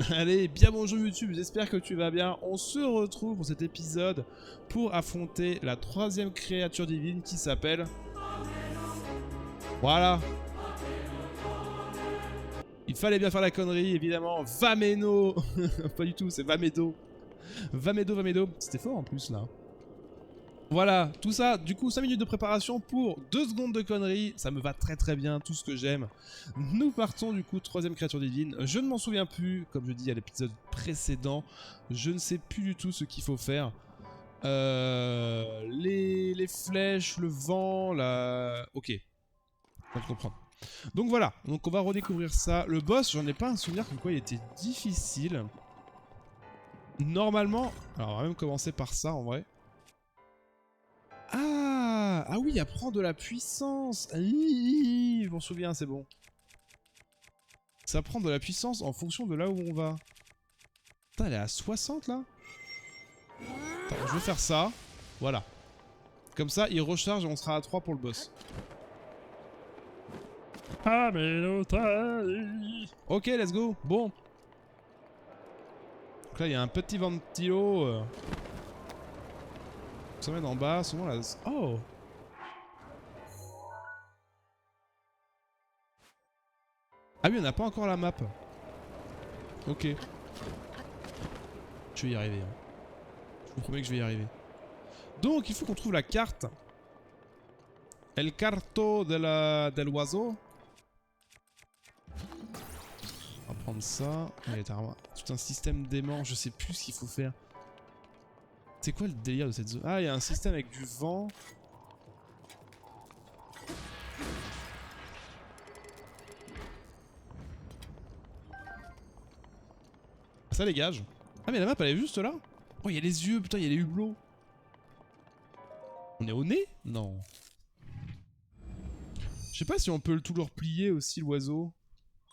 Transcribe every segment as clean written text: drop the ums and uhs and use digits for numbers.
Allez, bien bonjour YouTube, j'espère que tu vas bien. On se retrouve pour cet épisode pour affronter la troisième créature divine qui s'appelle... Voilà. Il fallait bien faire la connerie, évidemment. Vameno. Pas du tout, c'est Vamedo. Vamedo. C'était fort en plus là. Voilà, tout ça, du coup 5 minutes de préparation pour 2 secondes de conneries, ça me va très bien, tout ce que j'aime. Nous partons du coup, troisième créature divine, je ne m'en souviens plus, comme je dis à l'épisode précédent, je ne sais plus du tout ce qu'il faut faire. Les flèches, le vent, la... Ok, on comprend. Donc voilà, donc on va redécouvrir ça. Le boss, j'en ai pas un souvenir comme quoi il était difficile. Normalement, alors on va même commencer par ça en vrai. Ah oui, elle prend de la puissance. Je m'en souviens, c'est bon. Ça prend de la puissance en fonction de là où on va. Putain, elle est à 60 là. Attends, je vais faire ça. Voilà. Comme ça, il recharge et on sera à 3 pour le boss. Ah mais l'otaille. Ok, let's go. Bon. Donc là, il y a un petit ventilo. Ça met en bas, souvent là. Oh. Ah oui, on n'a pas encore la map. Ok. Je vais y arriver. Hein. Je vous promets que je vais y arriver. Donc, il faut qu'on trouve la carte. El carto de l'oiseau. On va prendre ça. Allez, t'as tout un système d'aimant. Je sais plus ce qu'il faut faire. C'est quoi le délire de cette zone? Ah, il y a un système avec du vent. Ça dégage. Ah, mais la map elle est juste là. Oh, il y a les yeux, putain, il y a les hublots. On est au nez? Non. Je sais pas si on peut tout le replier aussi, l'oiseau.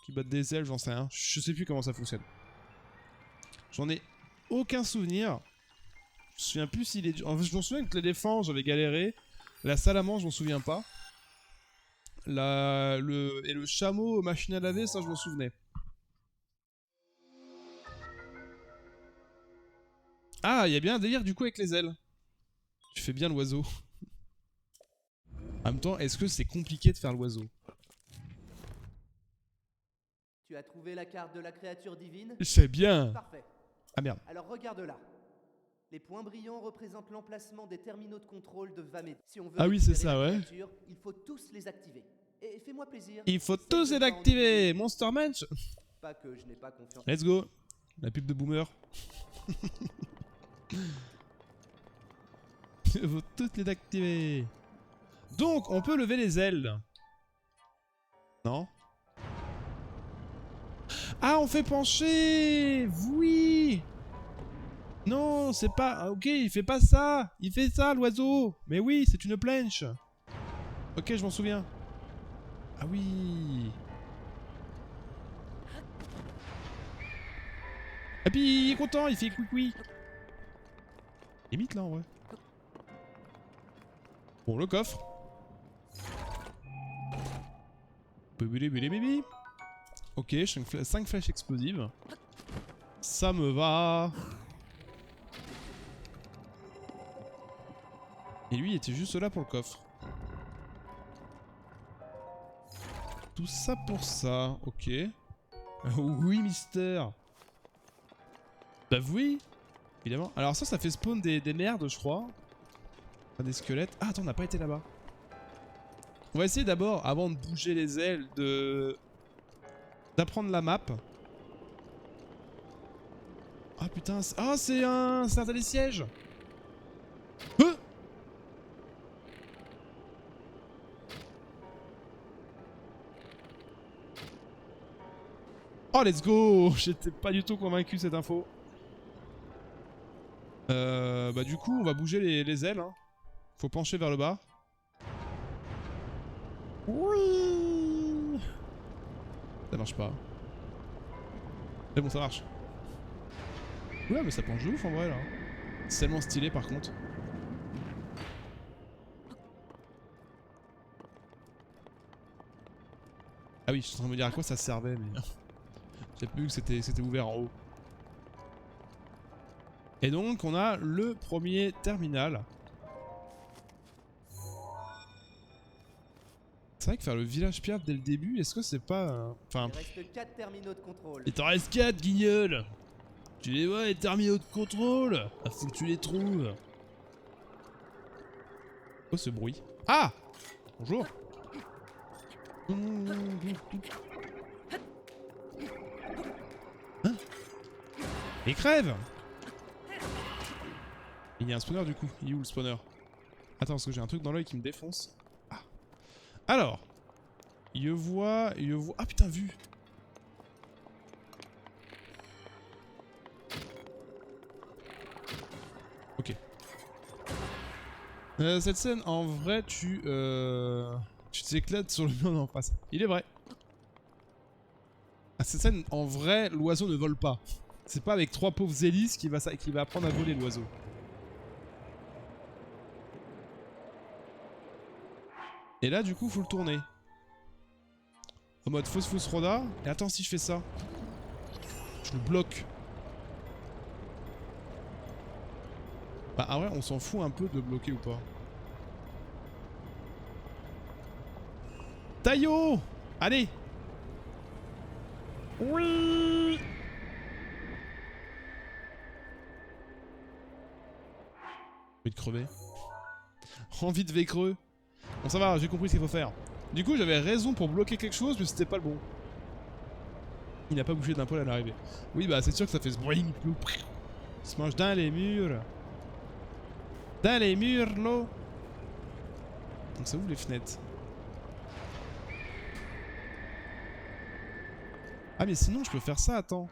Qui bat des ailes, j'en sais rien. Je sais plus comment ça fonctionne. J'en ai aucun souvenir. Je me souviens plus s'il est... En fait, je m'en souviens que l'éléphant, j'avais galéré. La salamandre, je m'en souviens pas. Et le chameau machine à laver, ça, je m'en souvenais. Ah, il y a bien un délire du coup avec les ailes. Tu fais bien l'oiseau. En même temps, est-ce que c'est compliqué de faire l'oiseau? Tu as trouvé la carte de la créature divine? C'est bien. Parfait. Ah merde. Alors regarde là. Les points brillants représentent l'emplacement des terminaux de contrôle de Vamed. Si on veut Ah oui, c'est récupérer ça, la ouais. créature, il faut tous les activer. Et fais-moi plaisir. Il faut essaye tous de les pas en activer. oublier. Monster Manch. Pas que je n'ai pas confiance. Let's go. La pub de Boomer. Il faut toutes les activer. Donc, on peut lever les ailes. Non? Ah, on fait pencher. Oui. Non, c'est pas... Ok, il fait pas ça. Il fait ça, l'oiseau. Mais oui, c'est une planche. Ok, je m'en souviens. Ah oui. Et puis, il est content, il fait oui. Limite, là, en vrai. Bon, le coffre. Ok, 5 flèches explosives. Ça me va. Et lui, il était juste là pour le coffre. Tout ça pour ça, ok. Oui, Mister. Bah oui, évidemment. Alors ça fait spawn des merdes, je crois. Enfin, des squelettes. Ah, attends, on n'a pas été là-bas. On va essayer d'abord, avant de bouger les ailes, d'apprendre la map. Ah putain, ah c'est un télésiège. Oh, let's go. J'étais pas du tout convaincu de cette info. Bah du coup, on va bouger les ailes. Hein. Faut pencher vers le bas. Oui. Ça marche pas. Mais bon, ça marche. Ouais, mais ça penche de ouf en vrai là. C'est tellement stylé par contre. Ah oui, je suis en train de me dire à quoi ça servait, mais... J'ai plus vu que c'était ouvert en haut. Et donc on a le premier terminal. C'est vrai que faire le village piaf dès le début, est-ce que c'est pas... Enfin... Il reste 4 terminaux de contrôle. Il t'en reste 4, guignol. Tu les vois, les terminaux de contrôle? Ah, faut que tu les trouves. Quoi ce bruit? Ah! Bonjour. Hein? Et crève! Il y a un spawner du coup. Il est où le spawner? Attends, parce que j'ai un truc dans l'œil qui me défonce. Ah. Alors. Il voit... Ah putain, vu! Ok. Cette scène, en vrai, tu t'éclates sur le mur d'en face. Il est vrai. Ah, cette scène, en vrai, l'oiseau ne vole pas. C'est pas avec 3 pauvres hélices qui va apprendre à voler l'oiseau. Et là, du coup, faut le tourner. En mode fausse roda. Et attends, si je fais ça, je le bloque. Bah, en vrai, on s'en fout un peu de bloquer ou pas. Taillot! Allez! Oui! Envie de crever. Envie de vécreux. Bon, ça va, j'ai compris ce qu'il faut faire. Du coup, j'avais raison pour bloquer quelque chose, mais c'était pas le bon. Il n'a pas bougé d'un poil à l'arrivée. Oui, bah, c'est sûr que ça fait ce bruit. Il se mange dans les murs. Dans les murs, là. Donc, ça ouvre les fenêtres. Ah, mais sinon, je peux faire ça, attends.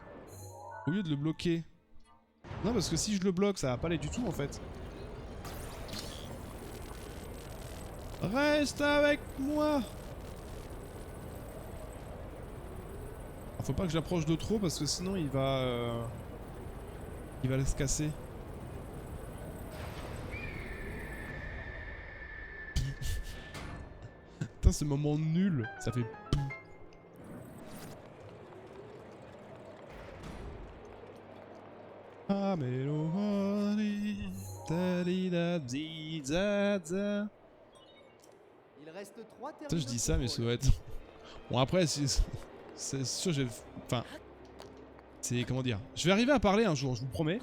Au lieu de le bloquer. Non, parce que si je le bloque, ça va pas aller du tout, en fait. Reste avec moi. Faut pas que j'approche de trop, parce que sinon, il va se casser. Putain, ce moment nul, ça fait... Ah, mais Il reste 3 terminaux. Putain, je dis ça, mais ça doit être... Bon, après, c'est sûr, j'ai... Enfin... C'est... Comment dire? Je vais arriver à parler un jour, je vous promets.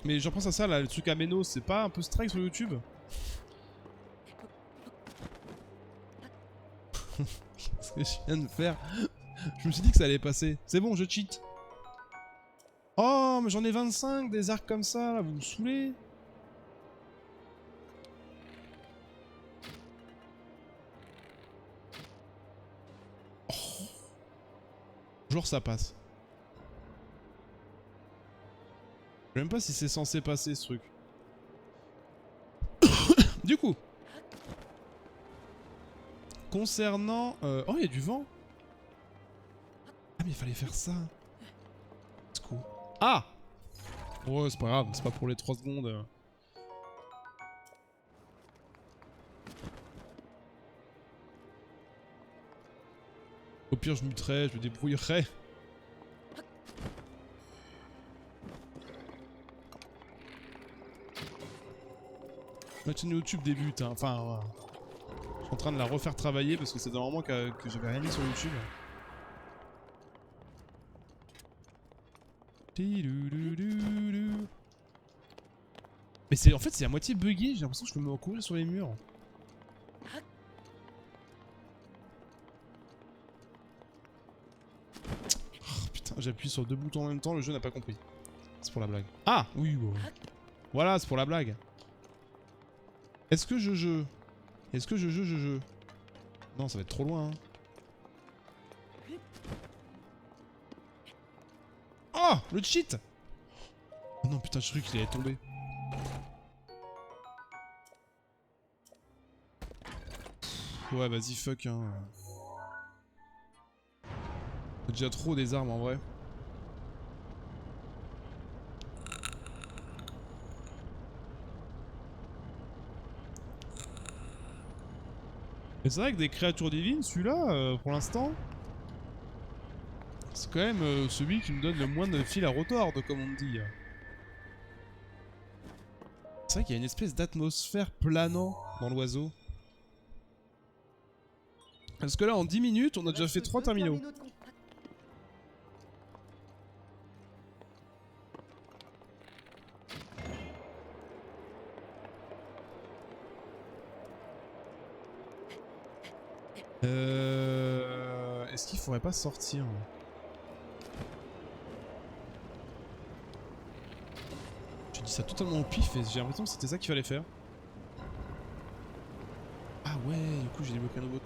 Mais j'en pense à ça, là, le truc à Meno, c'est pas un peu strike sur YouTube? Qu'est-ce que je viens de faire? Je me suis dit que ça allait passer. C'est bon, je cheat. Oh, mais j'en ai 25 des arcs comme ça, là, vous me saoulez. Oh. Genre ça passe. Je sais même pas si c'est censé passer ce truc. Du coup. Concernant... Oh, il y a du vent. Ah, mais il fallait faire ça. C'est cool. Ah! Ouais, c'est pas grave, c'est pas pour les 3 secondes. Au pire, je muterai, je me débrouillerai. Ma chaîne YouTube débute, hein. Enfin, je suis en train de la refaire travailler parce que c'est un moment que j'avais rien mis sur YouTube. Mais c'est en fait c'est à moitié buggé, j'ai l'impression que je peux me courir sur les murs. Oh, putain, j'appuie sur 2 boutons en même temps, le jeu n'a pas compris. C'est pour la blague. Ah oui, bon. Voilà, c'est pour la blague. Est-ce que je... Est-ce que je... Non, ça va être trop loin. Hein. Oh, le cheat. Oh non, putain, je croyais qu'il allait tomber. Ouais, vas-y, fuck, hein. J'ai déjà trop des armes, en vrai. Mais c'est vrai que des créatures divines, celui-là, pour l'instant, c'est quand même celui qui me donne le moins de fil à retordre, comme on dit. C'est vrai qu'il y a une espèce d'atmosphère planant dans l'oiseau. Parce que là, en 10 minutes, on a déjà fait 3 terminaux. Est-ce qu'il faudrait pas sortir? J'ai dit ça totalement au pif et j'ai l'impression que c'était ça qu'il fallait faire. Ah ouais, du coup j'ai débloqué un robot.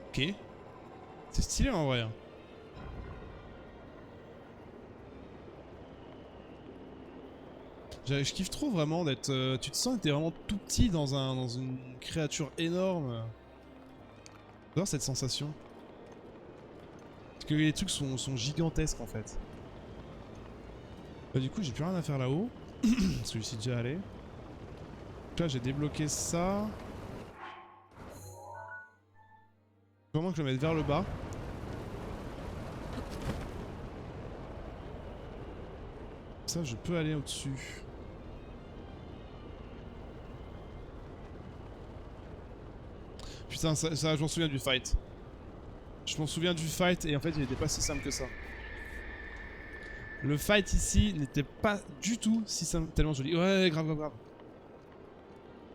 Ok. C'est stylé en vrai. Je kiffe trop vraiment d'être... tu te sens que t'es vraiment tout petit dans une créature énorme. J'adore cette sensation. Parce que les trucs sont gigantesques en fait. Bah, du coup j'ai plus rien à faire là-haut. Celui-ci déjà allé. Donc là j'ai débloqué ça. Faut vraiment que je le mette vers le bas. Ça je peux aller au-dessus. Putain, ça je m'en souviens du fight. Je m'en souviens du fight et en fait il était pas si simple que ça. Le fight ici n'était pas du tout si simple, tellement joli. Ouais, grave, grave, grave.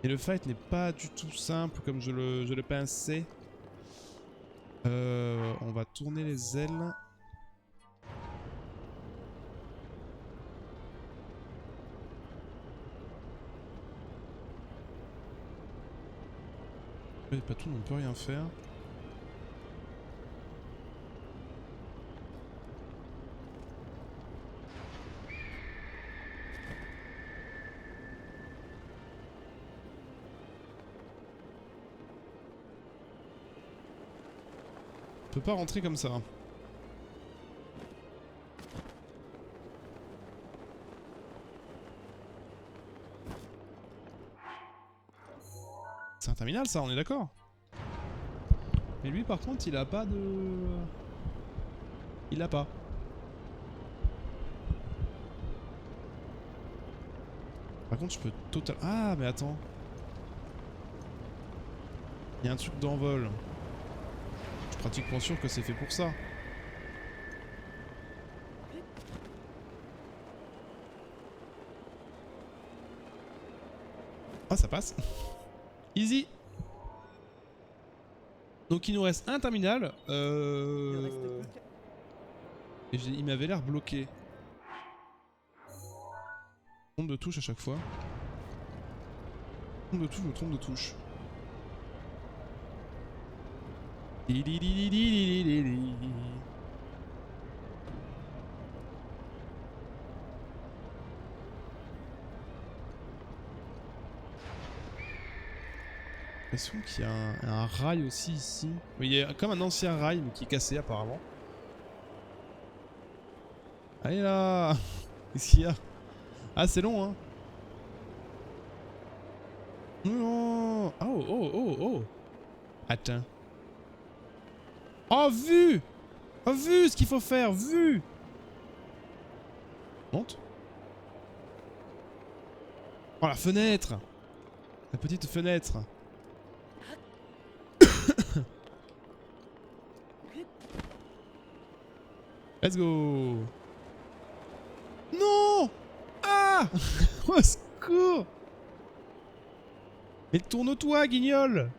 Et le fight n'est pas du tout simple comme je le pensais. On va tourner les ailes. Pas tout, on peut rien faire. On peut pas rentrer comme ça. C'est un terminal ça, on est d'accord. Mais lui par contre il a pas de... Il a pas. Par contre je peux total... Ah mais attends. Il y a un truc d'envol. Je suis pratiquement sûr que c'est fait pour ça. Ah ça passe. Easy. Donc il nous reste un terminal. Et il m'avait l'air bloqué. Trompe de touche à chaque fois. Trompe de touche ou trompe de touche. J'ai l'impression qu'il y a un rail aussi ici. Oui, il y a comme un ancien rail mais qui est cassé apparemment. Allez là. Qu'est-ce qu'il y a? Ah c'est long hein. Non. Oh oh oh oh. Attends. Oh vu. Oh vu ce qu'il faut faire. Vu. Monte. Oh la fenêtre. La petite fenêtre. Let's go. Non. Ah. Au secours. Mais tourne-toi, guignol.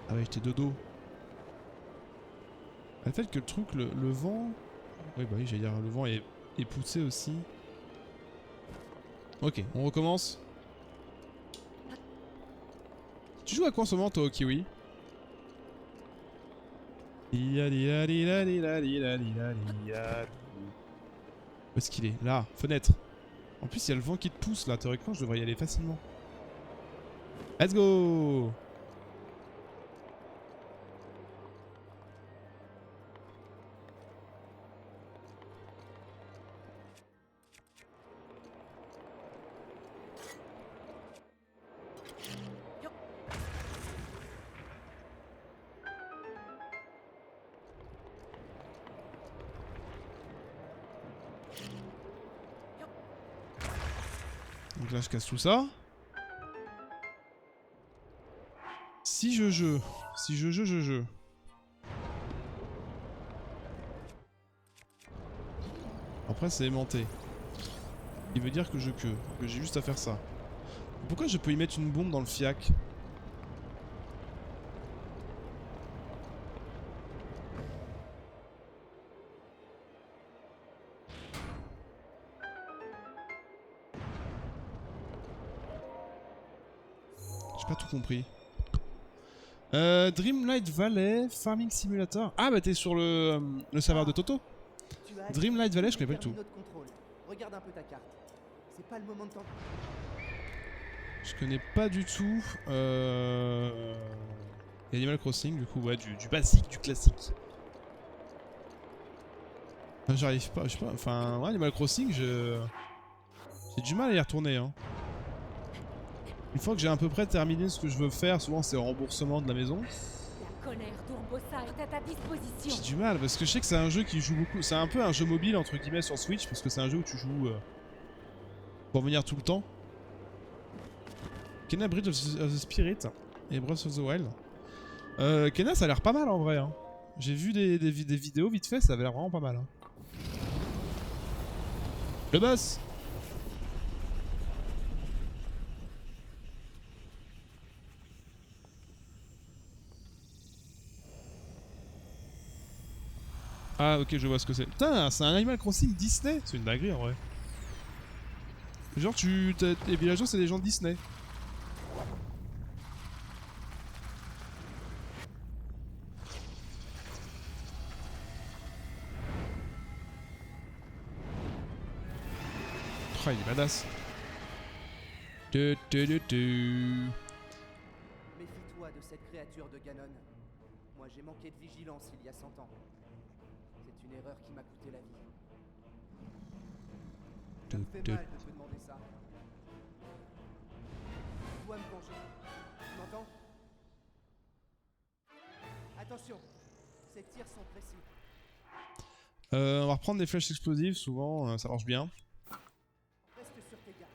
Ah ouais, j'étais de dos. Le fait que le truc, le vent... Oui, bah oui, j'allais dire, le vent est poussé aussi. Ok, on recommence. Tu joues à quoi en ce moment, toi, au Kiwi? Où est-ce qu'il est? Là, fenêtre. En plus, il y a le vent qui te pousse, là. Théoriquement, je devrais y aller facilement. Let's go! Donc là je casse tout ça. Si je. Après c'est aimanté. Il veut dire que que j'ai juste à faire ça. Pourquoi je peux y mettre une bombe dans le fiac? J'ai pas tout compris. Dreamlight Valley, Farming Simulator. Ah bah t'es sur le serveur de Toto. Tu as Dreamlight Valley, je connais pas du tout. terminaux de contrôle. Regarde un peu ta carte. C'est pas le moment de t'en... Je connais pas du tout. Animal Crossing, du coup, ouais, du basique, du classique. Enfin, j'arrive pas, je sais pas. Enfin, ouais, Animal Crossing, j'ai du mal à y retourner, hein. Une fois que j'ai à peu près terminé ce que je veux faire, souvent c'est remboursement de la maison. La colère d'Urbosa est à ta disposition. J'ai du mal parce que je sais que c'est un jeu qui joue beaucoup. C'est un peu un jeu mobile entre guillemets sur Switch parce que c'est un jeu où tu joues pour venir tout le temps. Kena Bridge of the Spirit et Breath of the Wild. Kena ça a l'air pas mal en vrai. Hein. J'ai vu des vidéos vite fait, ça avait l'air vraiment pas mal. Hein. Le boss! Ah ok, je vois ce que c'est. Putain, c'est un Animal Crossing Disney. C'est une dinguerie en vrai. Genre les villageois c'est des gens de Disney. Oh, il est badass. Méfie-toi de cette créature de Ganon. Moi j'ai manqué de vigilance il y a 100 ans. C'est une erreur qui m'a coûté la vie. Ça me fait mal de te demander ça. Je dois me venger. Tu m'entends? Attention, ces tirs sont précis. On va reprendre des flèches explosives, souvent ça marche bien. Reste sur tes gardes.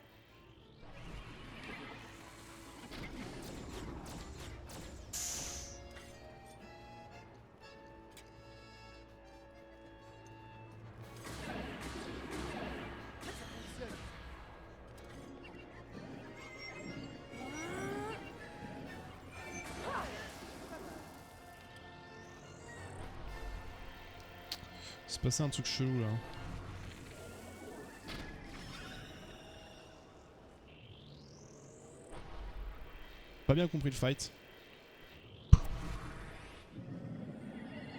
C'est passé un truc chelou là. Pas bien compris le fight.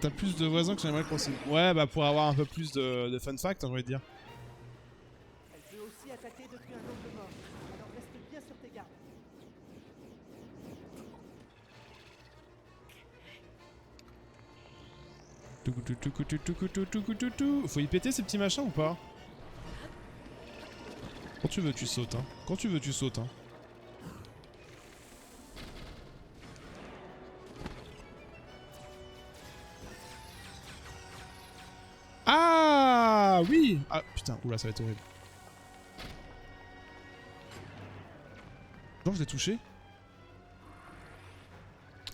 T'as plus de voisins que sur Animal Crossing. Ouais, bah pour avoir un peu plus de fun fact, j'ai envie de dire. Elle peut aussi attaquer depuis un angle mort. Alors reste bien sur tes gardes. Faut y péter ces petits machins ou pas? Quand tu veux tu sautes hein. Quand tu veux tu sautes hein. Ah oui. Ah putain, oula ça va être horrible. Non, je l'ai touché.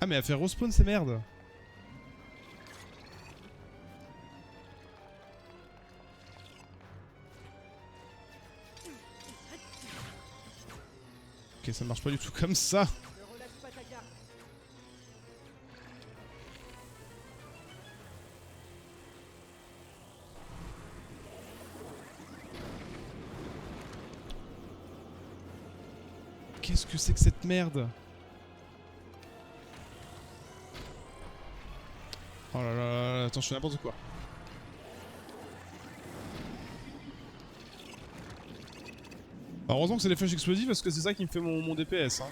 Ah mais elle fait respawn ces merdes. Ok, ça marche pas du tout comme ça. Ne relâche pas ta garde. Qu'est-ce que c'est que cette merde? Oh là là, attends, je fais n'importe quoi. Alors, heureusement que c'est les flèches explosives parce que c'est ça qui me fait mon DPS. Hein.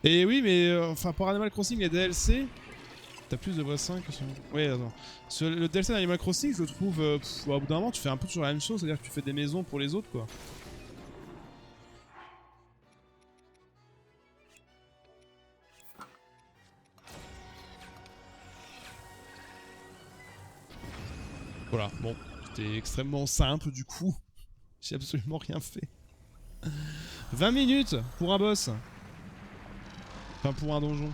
Et oui, mais enfin, pour Animal Crossing, les DLC, t'as plus de voisins que sur... Ouais, attends. Sur le DLC d'Animal Crossing, je le trouve. Au bout d'un moment, tu fais un peu toujours la même chose, c'est-à-dire que tu fais des maisons pour les autres, quoi. Voilà, bon, c'était extrêmement simple du coup. J'ai absolument rien fait. 20 minutes pour un boss. Enfin, pour un donjon.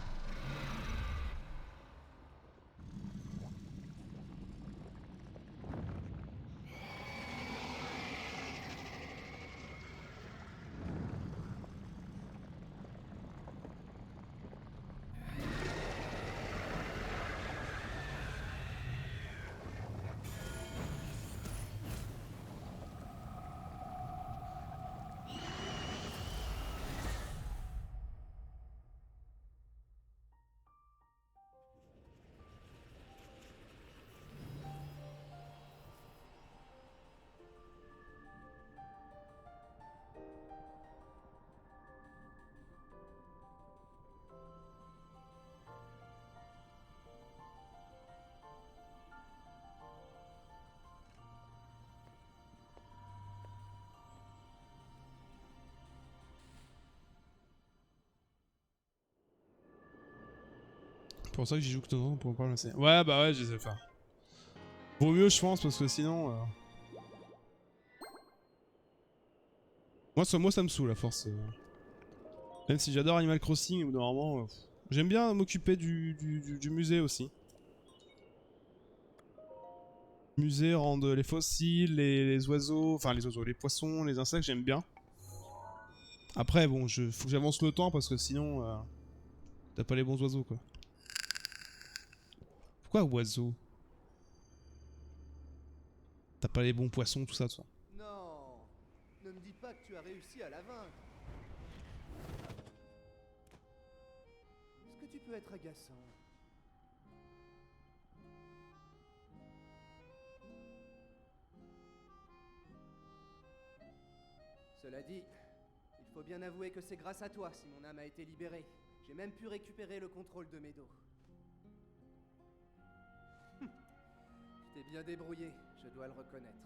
C'est pour ça que j'y joue que de temps en temps pour pas me lasser. Ouais, bah ouais, je sais faire. Vaut mieux, je pense, parce que sinon. Moi, ça me saoule à force. Même si j'adore Animal Crossing, au bout d'un moment, j'aime bien m'occuper du musée aussi. Musée rendre les fossiles, les oiseaux, enfin les oiseaux, les poissons, les insectes, j'aime bien. Après, bon, faut que j'avance le temps parce que sinon, t'as pas les bons oiseaux quoi. Pourquoi oiseaux? T'as pas les bons poissons, tout ça, tout ça. Non, ne me dis pas que tu as réussi à la vaincre. Est-ce que tu peux être agaçant? Cela dit, il faut bien avouer que c'est grâce à toi si mon âme a été libérée. J'ai même pu récupérer le contrôle de Meadow. Tu t'es bien débrouillé, je dois le reconnaître.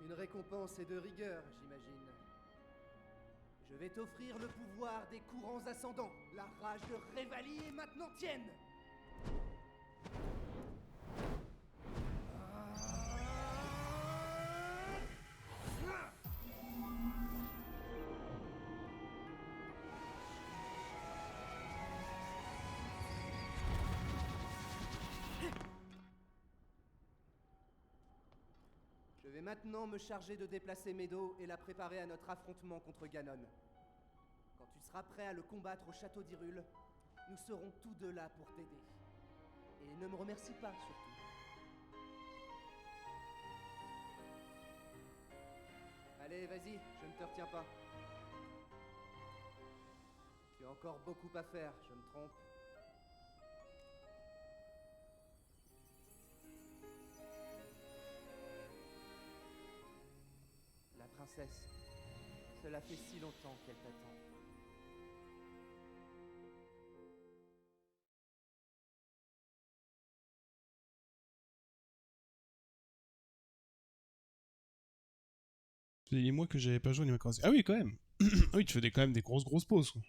Une récompense et de rigueur, j'imagine. Je vais t'offrir le pouvoir des courants ascendants. La rage de Révalie est maintenant tienne. Je vais maintenant me charger de déplacer Meadow et la préparer à notre affrontement contre Ganon. Quand tu seras prêt à le combattre au château d'Hyrule, nous serons tous deux là pour t'aider. Et ne me remercie pas, surtout. Allez, vas-y, je ne te retiens pas. Tu as encore beaucoup à faire, je me trompe. La princesse, cela fait si longtemps qu'elle t'attend. Ça fait des mois que j'avais pas joué à Animal Crossing. Ah oui, quand même. Ah oui, tu fais quand même des grosses pauses quoi.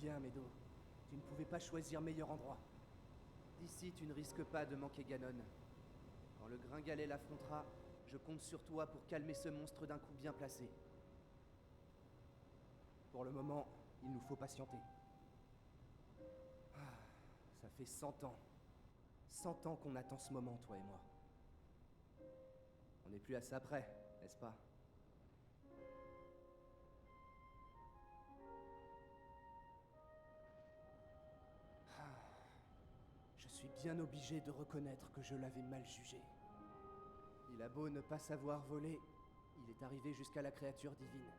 Bien, Meadow. Tu ne pouvais pas choisir meilleur endroit. D'ici, tu ne risques pas de manquer Ganon. Quand le Gringalet l'affrontera, je compte sur toi pour calmer ce monstre d'un coup bien placé. Pour le moment, il nous faut patienter. Ah, ça fait 100 ans. 100 ans qu'on attend ce moment, toi et moi. On n'est plus à ça près, n'est-ce pas? Je suis bien obligé de reconnaître que je l'avais mal jugé. Il a beau ne pas savoir voler, il est arrivé jusqu'à la créature divine.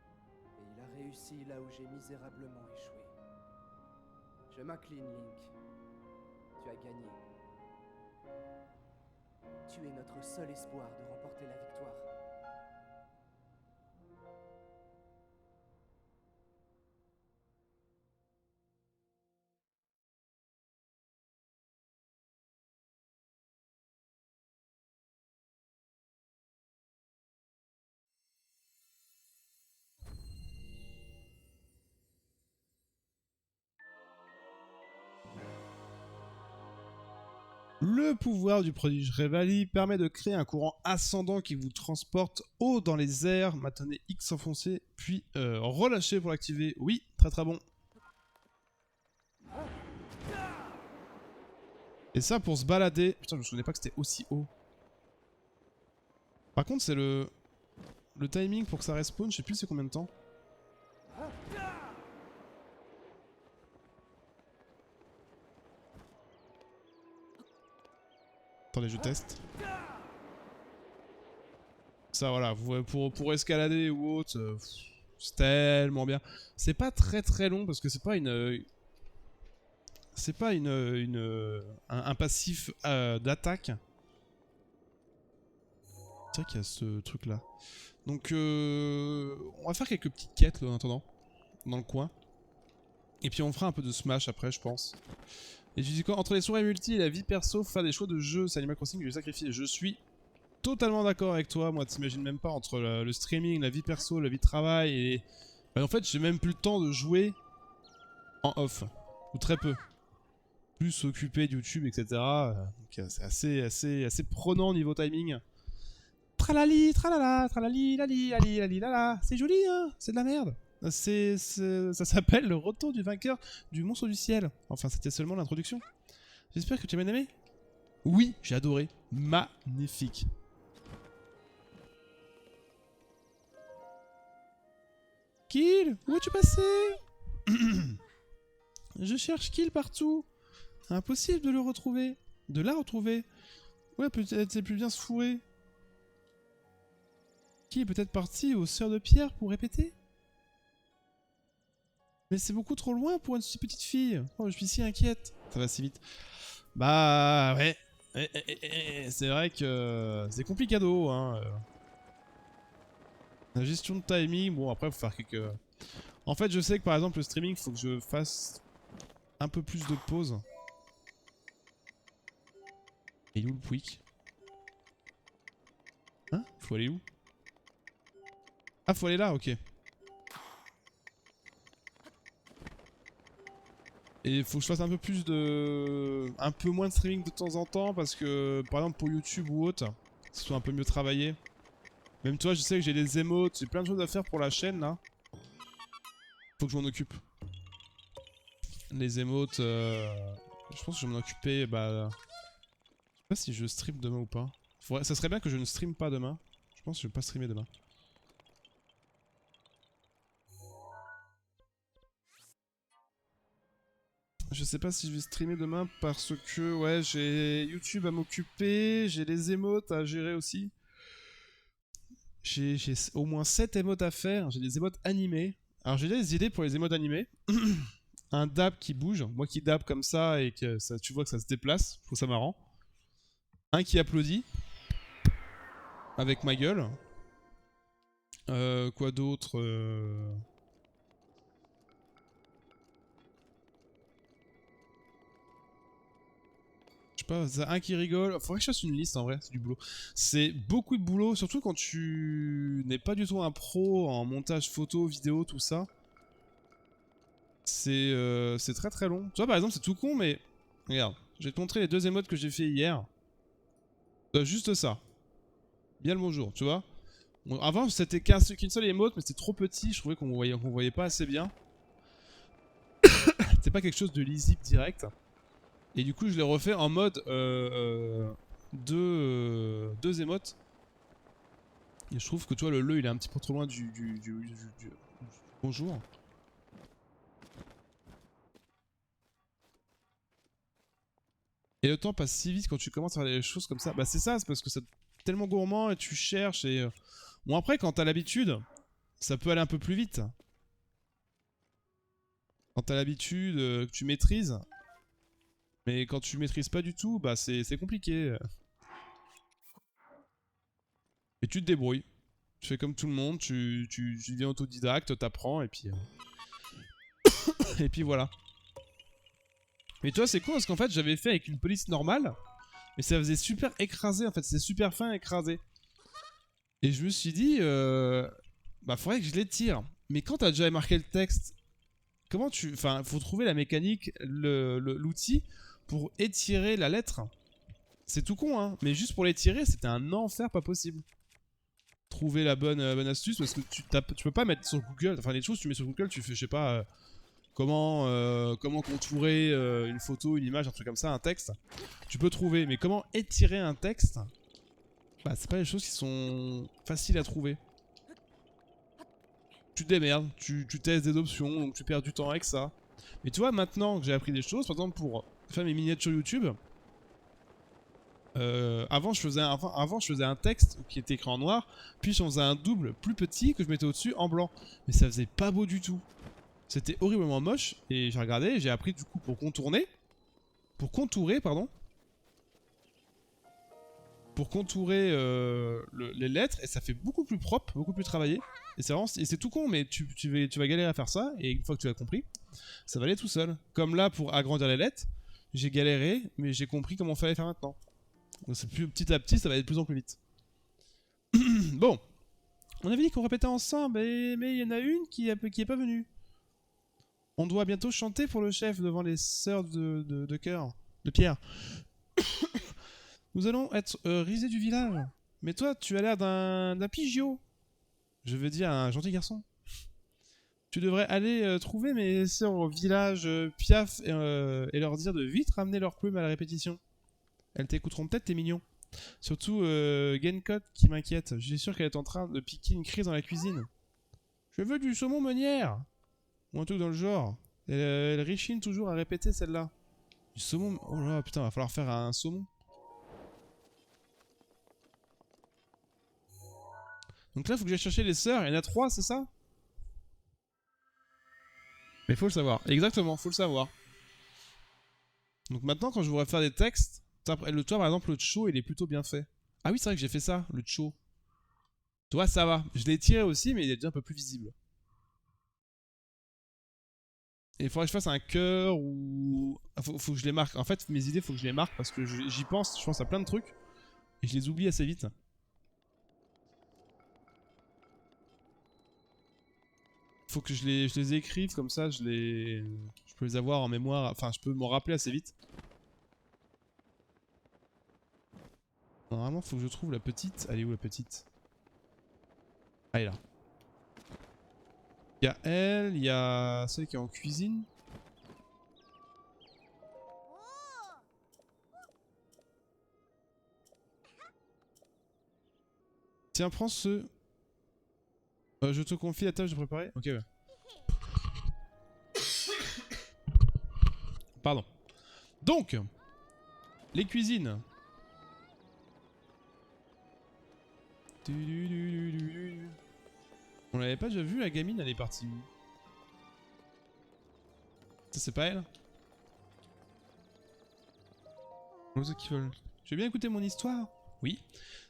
Et il a réussi là où j'ai misérablement échoué. Je m'incline, Link. Tu as gagné. Tu es notre seul espoir de remporter la victoire. Le pouvoir du prodige Revali permet de créer un courant ascendant qui vous transporte haut dans les airs. Maintenez X enfoncé, puis relâchez pour l'activer. Oui, très très bon. Et ça pour se balader. Putain, je me souvenais pas que c'était aussi haut. Par contre, c'est le timing pour que ça respawn, je sais plus c'est combien de temps. Attendez, je teste. Ça, voilà, pour escalader ou autre, c'est tellement bien. C'est pas très très long parce que c'est pas un passif d'attaque. C'est vrai qu'il y a ce truc là. Donc, on va faire quelques petites quêtes là, en attendant, dans le coin. Et puis on fera un peu de Smash après, je pense. Et tu dis quoi? Entre les soirées multi et la vie perso, faire des choix de jeu, c'est Animal Crossing que je sacrifie. Je suis totalement d'accord avec toi. Moi, t'imagines même pas entre le streaming, la vie perso, la vie de travail et... Bah, en fait, j'ai même plus le temps de jouer en off. Ou très peu. Plus occupé de YouTube, etc. Donc c'est assez prenant niveau timing. Tralali, tralala, tralali, lali, lali, lali, lala. C'est joli, hein? C'est de la merde. Ça s'appelle le retour du vainqueur du monstre du ciel. Enfin, c'était seulement l'introduction. J'espère que tu as bien aimé. Oui, j'ai adoré. Magnifique. Kill, où es-tu passé? Je cherche Kill partout. Impossible de le retrouver. De la retrouver. Ouais, peut-être c'est plus bien se fourrer. Qui est peut-être parti aux Sœurs de Pierre pour répéter? Mais c'est beaucoup trop loin pour une si petite fille. Oh, je suis si inquiète. Ça va si vite. Bah ouais. C'est vrai que c'est complicado, hein. La gestion de timing, bon après faut faire quelques... En fait je sais que par exemple le streaming faut que je fasse un peu plus de pauses. Et où le Pouic? Hein? Faut aller où? Ah, faut aller là, ok. Et il faut que je fasse un peu plus de... un peu moins de streaming de temps en temps parce que, par exemple pour YouTube ou autre, que ce soit un peu mieux travaillé. Même toi, je sais que j'ai des émotes, j'ai plein de choses à faire pour la chaîne là. Faut que je m'en occupe. Les émotes, je pense que je vais m'en occuper, bah... Je sais pas si je stream demain ou pas. Ça serait bien que je ne stream pas demain. Je pense que je vais pas streamer demain. Je sais pas si je vais streamer demain parce que ouais j'ai YouTube à m'occuper, j'ai les émotes à gérer aussi. J'ai au moins 7 émotes à faire, j'ai des émotes animées. Alors j'ai des idées pour les émotes animées. Un dab qui bouge, moi qui dab comme ça et que ça, tu vois que ça se déplace, je trouve ça marrant. Un qui applaudit avec ma gueule. Quoi d'autre Je sais pas, un qui rigole. Faudrait que je fasse une liste en vrai, c'est du boulot. C'est beaucoup de boulot, surtout quand tu n'es pas du tout un pro en montage photo, vidéo, tout ça. C'est très très long. Tu vois, par exemple, c'est tout con, mais regarde, je vais te montrer les 2 émotes que j'ai fait hier. Juste ça. Bien le bonjour, tu vois. Bon, avant, c'était qu'une seule émote, mais c'était trop petit, je trouvais qu'on voyait pas assez bien. C'était pas quelque chose de lisible direct. Et du coup, je l'ai refait en mode deux émotes. Et je trouve que tu vois, le il est un petit peu trop loin du bonjour. Et le temps passe si vite quand tu commences à faire des choses comme ça. Bah c'est ça, c'est parce que c'est tellement gourmand et tu cherches et... Bon après quand t'as l'habitude, ça peut aller un peu plus vite. Quand t'as l'habitude, que tu maîtrises. Mais quand tu maîtrises pas du tout, bah c'est compliqué. Et tu te débrouilles. Tu fais comme tout le monde, tu deviens autodidacte, t'apprends et puis... et puis voilà. Mais toi c'est con parce qu'en fait j'avais fait avec une police normale. Mais ça faisait super écrasé en fait, c'était super fin écrasé. Et je me suis dit, bah faudrait que je l'étire. Mais quand t'as déjà marqué le texte, comment tu... Enfin, faut trouver la mécanique, l'outil pour étirer la lettre. C'est tout con, hein. Mais juste pour l'étirer, c'était un enfer pas possible. Trouver la bonne astuce, parce que tu peux pas mettre sur Google... Enfin, les choses tu mets sur Google, tu fais, je sais pas... comment contourer une photo, une image, un truc comme ça, un texte. Tu peux trouver, mais comment étirer un texte? Bah, c'est pas des choses qui sont faciles à trouver. Tu te démerdes, tu testes des options, donc tu perds du temps avec ça. Mais tu vois, maintenant que j'ai appris des choses, par exemple pour faire mes miniatures YouTube, avant je faisais un texte qui était écrit en noir, puis j'en faisais un double plus petit que je mettais au-dessus en blanc. Mais ça faisait pas beau du tout. C'était horriblement moche, et j'ai regardé, et j'ai appris du coup pour contourer, pardon. Pour contourer les lettres, et ça fait beaucoup plus propre, beaucoup plus travaillé. Et c'est vraiment, et c'est tout con, mais tu vas galérer à faire ça, et une fois que tu as compris, ça va aller tout seul. Comme là, pour agrandir les lettres, j'ai galéré, mais j'ai compris comment il fallait faire maintenant. Donc c'est plus petit à petit, ça va aller de plus en plus vite. Bon, on avait dit qu'on répétait ensemble, mais il y en a une qui est pas venue. On doit bientôt chanter pour le chef devant les sœurs de cœur, de Pierre. Nous allons être risés du village. Mais toi, tu as l'air d'un pigiot. Je veux dire, un gentil garçon. Tu devrais aller trouver mes sœurs au village Piaf et leur dire de vite ramener leurs plumes à la répétition. Elles t'écouteront peut-être, t'es mignon. Surtout Genkot qui m'inquiète. Je suis sûr qu'elle est en train de piquer une crise dans la cuisine. Je veux du saumon meunière. Ou un truc dans le genre. Elle richine toujours à répéter celle-là. Du saumon... Oh là, putain, va falloir faire un saumon. Donc là, faut que j'aille chercher les sœurs. Il y en a 3, c'est ça? Mais faut le savoir. Exactement, faut le savoir. Donc maintenant, quand je voudrais faire des textes... Toi, par exemple, le Cho, il est plutôt bien fait. Ah oui, c'est vrai que j'ai fait ça, le Cho. Toi, ça va. Je l'ai tiré aussi, mais il est déjà un peu plus visible. Et il faudrait que je fasse un cœur ou... Faut que je les marque. En fait, mes idées, faut que je les marque parce que j'y pense. Je pense à plein de trucs. Et je les oublie assez vite. Faut que je les écrive comme ça, je peux les avoir en mémoire. Enfin, je peux m'en rappeler assez vite. Normalement, faut que je trouve la petite. Elle est où la petite? Ah, elle est là. Il y a elle, il y a celle qui est en cuisine. Tiens, prends ce... je te confie la tâche de préparer. Ok, ouais. Pardon. Donc, les cuisines. On l'avait pas déjà vu, la gamine, elle est partie où? Ça, c'est pas elle? L'oiseau qui vole. Tu veux bien écouter mon histoire? Oui.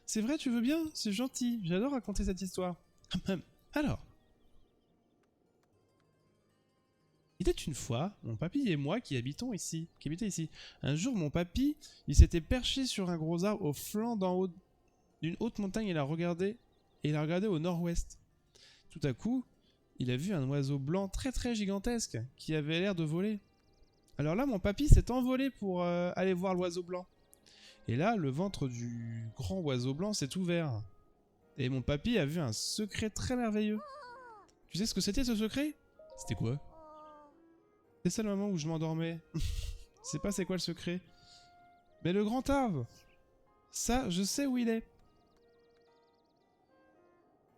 C'est vrai, tu veux bien? C'est gentil. J'adore raconter cette histoire. Alors. Il était une fois, mon papy et moi qui habitaient ici. Un jour, mon papy, il s'était perché sur un gros arbre au flanc d'en haut d'une haute montagne et il a regardé au nord-ouest. Tout à coup, il a vu un oiseau blanc très très gigantesque qui avait l'air de voler. Alors là, mon papy s'est envolé pour aller voir l'oiseau blanc. Et là, le ventre du grand oiseau blanc s'est ouvert. Et mon papy a vu un secret très merveilleux. Tu sais ce que c'était ce secret? C'était quoi? C'est ça le moment où je m'endormais. Je sais pas c'est quoi le secret. Mais le grand arbre, ça, je sais où il est.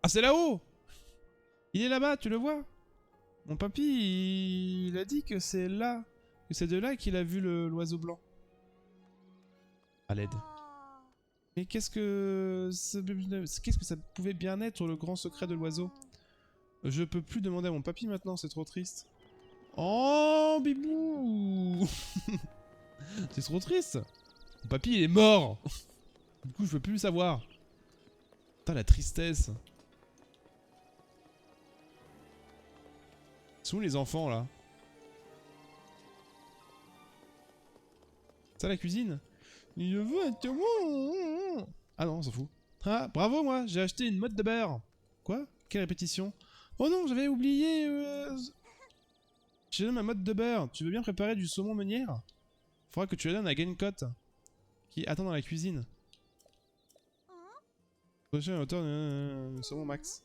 Ah, c'est là-haut! Il est là-bas, tu le vois? Mon papy, il a dit que c'est là. Que c'est de là qu'il a vu l'oiseau blanc. À l'aide. Mais qu'est-ce que ça pouvait bien être le grand secret de l'oiseau? Je peux plus demander à mon papy maintenant, c'est trop triste. Oh, bibou! C'est trop triste. Mon papy, il est mort. Du coup, je peux plus le savoir. Putain, la tristesse. Sont où les enfants, là? Ça, la cuisine? Je veux un saumon. Ah non, on s'en fout. Ah, bravo, moi, j'ai acheté une motte de beurre. Quoi? Quelle répétition? Oh non, j'avais oublié... J'ai donné ma motte de beurre. Tu veux bien préparer du saumon meunière? Faudra que tu la donnes à Gencote, qui attend dans la cuisine. Prochaine hauteur de saumon max.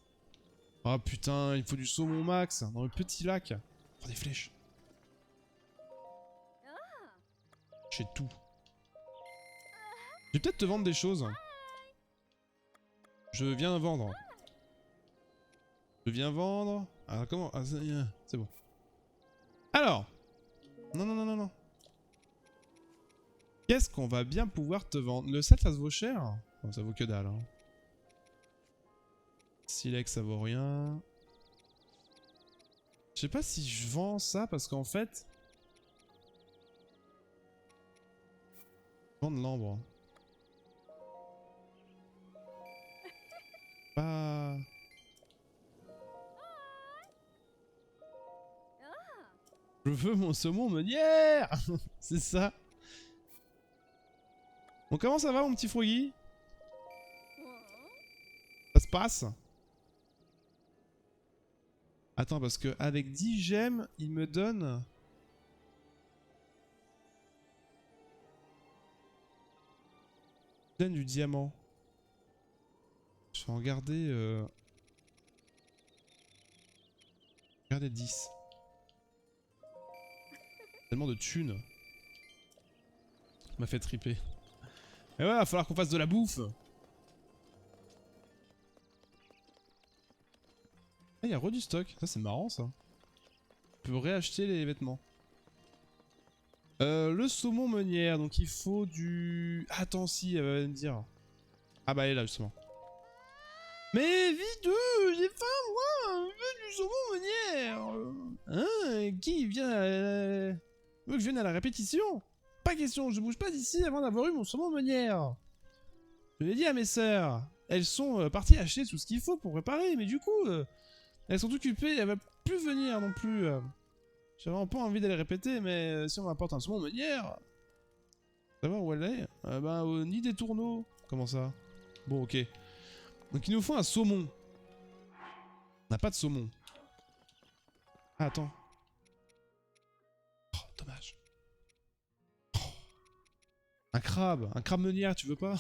Oh putain, il faut du saumon max dans le petit lac. Oh, des flèches. J'ai tout. Je vais peut-être te vendre des choses. Je viens vendre. Je viens vendre. Ah, comment? Ah, c'est bon. Alors. Non, non, non, non, non. Qu'est-ce qu'on va bien pouvoir te vendre? Le sel, ça se vaut cher? Bon, ça vaut que dalle. Hein. Silex, ça vaut rien. Je sais pas si je vends ça parce qu'en fait... Vendre l'ambre. Pas... Je veux mon saumon meunière. C'est ça. Bon, comment ça va mon petit Froggy? Ça se passe? Attends, parce que avec 10 gemmes, il me donne... Il donne du diamant. Je vais en garder... Garder 10. Tellement de thunes. Ça m'a fait triper. Et ouais, va falloir qu'on fasse de la bouffe. Ah, il y a re du stock. Ça, c'est marrant, ça. On peut réacheter les vêtements. Le saumon meunière. Donc, il faut du... Attends, si, elle va me dire. Ah bah, elle est là, justement. Mais vite, j'ai faim, moi. Je veux du saumon meunière. Hein? Qui vient veut que je vienne à la répétition? Pas question, je bouge pas d'ici avant d'avoir eu mon saumon meunière. Je l'ai dit à mes sœurs. Elles sont parties acheter tout ce qu'il faut pour préparer, mais du coup... elles sont occupées, elles veulent plus venir non plus. J'ai vraiment pas envie d'aller répéter, mais si on m'apporte un saumon meunière... Savoir où elle est? Bah, au nid des tourneaux. Comment ça? Bon, ok. Donc il nous faut un saumon. On n'a pas de saumon. Ah, attends. Oh, dommage. Oh. Un crabe meunière, tu veux pas?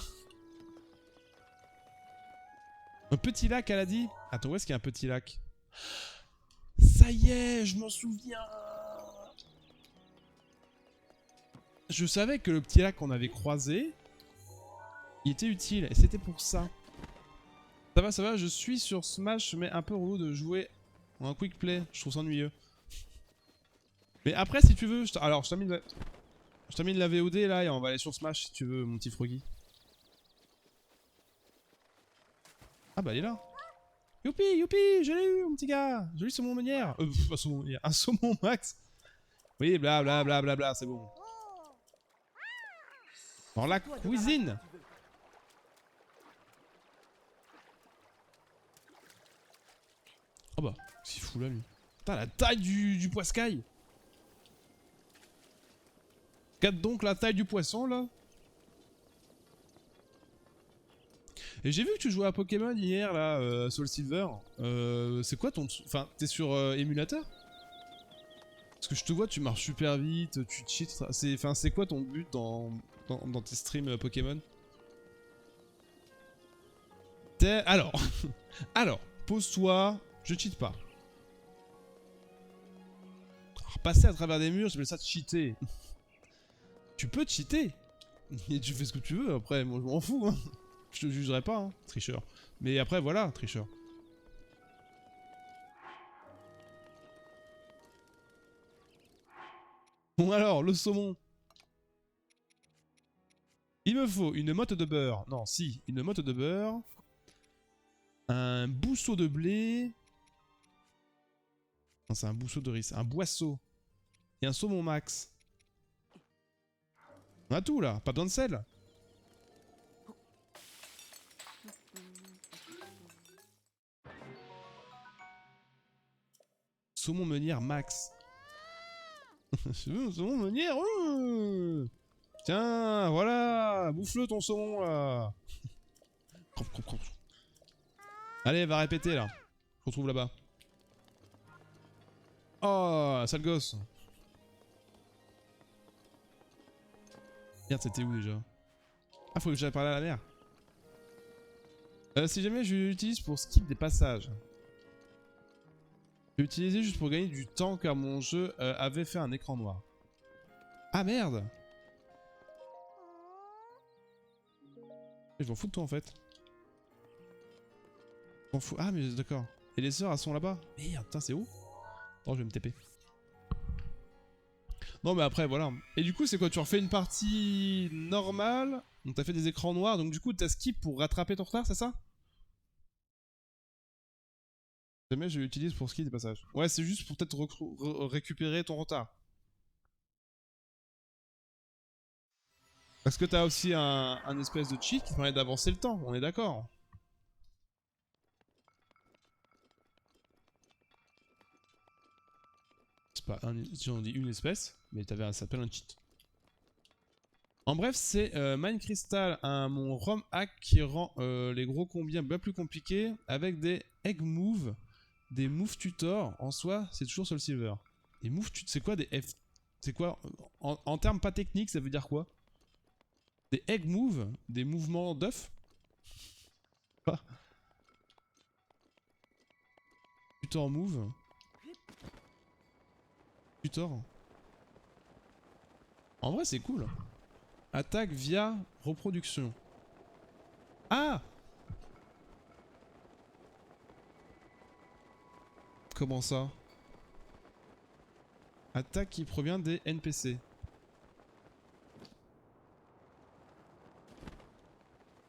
Un petit lac, elle a dit? Attends, où est-ce qu'il y a un petit lac? Ça y est, je m'en souviens. Je savais que le petit lac qu'on avait croisé, il était utile, et c'était pour ça. Ça va, je suis sur Smash, mais un peu relou de jouer en quick play, je trouve ça ennuyeux. Mais après, si tu veux, alors je termine la VOD là, et on va aller sur Smash si tu veux, mon petit Froggy. Ah bah, il est là. Youpi, youpi, je l'ai eu, mon petit gars. J'ai eu saumon meunière. Pas saumon meunière, un saumon max. Oui, bla bla bla bla bla, c'est bon. Dans la cuisine. Oh bah, qu'est-ce qu'il fout là, lui? Putain, la taille du poiscaille. Regarde donc la taille du poisson, là. Et j'ai vu que tu jouais à Pokémon hier, là, Soul Silver. C'est quoi ton... Enfin, t'es sur émulateur? Parce que je te vois, tu marches super vite, tu cheats. C'est quoi ton but dans tes streams Pokémon? Alors... Alors, pose-toi, je cheat pas. Alors, passer à travers des murs, j'appelle ça cheater. Tu peux cheater. Et tu fais ce que tu veux, après, moi je m'en fous, hein. Je te jugerai pas, hein, tricheur. Mais après, voilà, tricheur. Bon alors, le saumon. Il me faut une motte de beurre. Non, si, une motte de beurre. Un bousseau de blé. Non, c'est un bousseau de riz. Un boisseau. Et un saumon max. On a tout là, pas besoin de sel. Saumon meunière max. Saumon meunière. Tiens, voilà, bouffe-le ton saumon là. Allez, va répéter là. Je retrouve là-bas. Oh, sale gosse. Merde, c'était où déjà? Ah, faut que j'aille parler à la mer. Si jamais je l'utilise pour skip des passages. Je vais l'utiliser juste pour gagner du temps car mon jeu avait fait un écran noir. Ah merde! Je m'en fous de toi en fait. Je m'en fous. Ah mais d'accord. Et les sœurs elles sont là-bas? Merde, putain c'est où? Oh je vais me TP. Non mais après voilà. Et du coup c'est quoi? Tu refais une partie normale. Donc t'as fait des écrans noirs. Donc du coup t'as skip pour rattraper ton retard, c'est ça? Jamais je l'utilise pour skip des passages. Ouais c'est juste pour peut-être récupérer ton retard. Parce que t'as aussi un espèce de cheat qui permet d'avancer le temps, on est d'accord. C'est pas un, si on dit une espèce, mais ça s'appelle un cheat. En bref, c'est Mine Crystal, mon ROM hack qui rend les gros combien bien plus compliqués avec des egg move, des move tutor. En soi, c'est toujours sur le silver. Les move tutor, c'est quoi des F? C'est quoi en termes pas techniques, ça veut dire quoi? Des egg move, des mouvements d'œufs. Quoi? Tutor move. Tutor. En vrai, c'est cool. Attaque via reproduction. Ah! Comment ça? Attaque qui provient des NPC.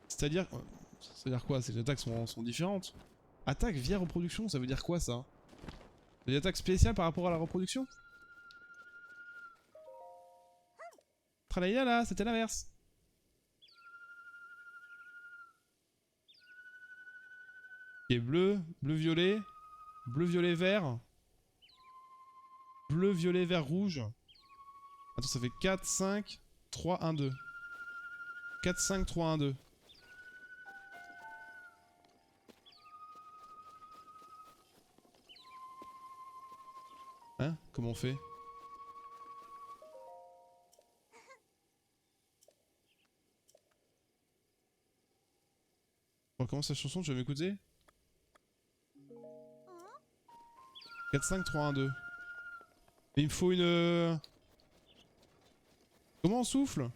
C'est-à-dire quoi? C'est que les attaques sont différentes. Attaque via reproduction, ça veut dire quoi ça? Des attaques spéciales par rapport à la reproduction? Tralala là, c'était l'inverse. Ok, bleu, bleu-violet, bleu-violet-vert, bleu-violet-vert rouge. Attends, ça fait 4, 5, 3, 1, 2. 4, 5, 3, 1, 2. Hein? Comment on fait? On recommence la chanson, tu vas m'écouter? 4, 5, 3, 1, 2. Mais il me faut une... Comment on souffle?